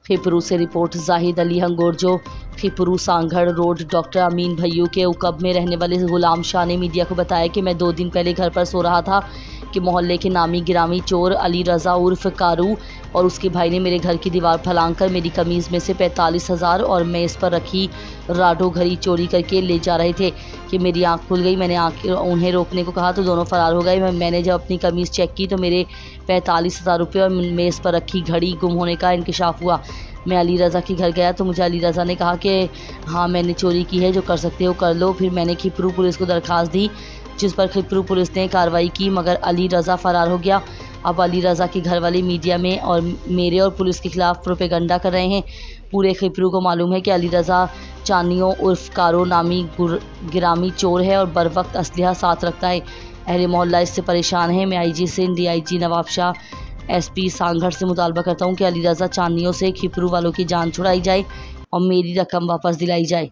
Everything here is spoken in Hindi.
खिपरू से report Zahid Ali Hangorjo. Khipro Sanghar road doctor Amin Bhaiyu के उकब में रहने वाले गुलाम शाह ने मीडिया को बताया कि मैं 2 दिन पहले घर पर सो रहा था कि मोहल्ले के नामी गिरामी चोर अली रज़ा उर्फ कारू और उसके भाई ने मेरे घर की दीवार फलांग कर मेरी कमीज़ में से 45,000 और मेज़ पर रखी राडो घड़ी चोरी करके ले जा रहे थे कि मेरी आंख खुल गई। मैंने उन्हें रोकने को कहा तो दोनों फरार हो गए। मैंने जब अपनी कमीज़ चेक की तो मेरे 45,000 रुपये और मेज़ पर रखी घड़ी गुम होने का इंकशाफ हुआ। मैं अली रज़ा के घर गया तो मुझे अली रज़ा ने कहा कि हाँ मैंने चोरी की है, जो कर सकते हो कर लो। फिर मैंने खिपरू पुलिस को दरख्वास्त दी जिस पर खिपरू पुलिस ने कार्रवाई की, मगर अली रज़ा फ़रार हो गया। अब अली रज़ा के घर वाले मीडिया में और मेरे और पुलिस के खिलाफ प्रोपेगंडा कर रहे हैं। पूरे खिपरू को मालूम है कि अली रज़ा चानियों उर्फ कारो नामी गिरामी चोर है और बर वक्त असलहा साथ रखता है। अहले मोहल्ला इससे परेशान है। मैं IG Sindh DIG Nawab Shah SP Sanghar से मुतालबा करता हूँ कि अली रज़ा चानियों से खिपरू वालों की जान छुड़ाई जाए और मेरी रकम वापस दिलाई जाए।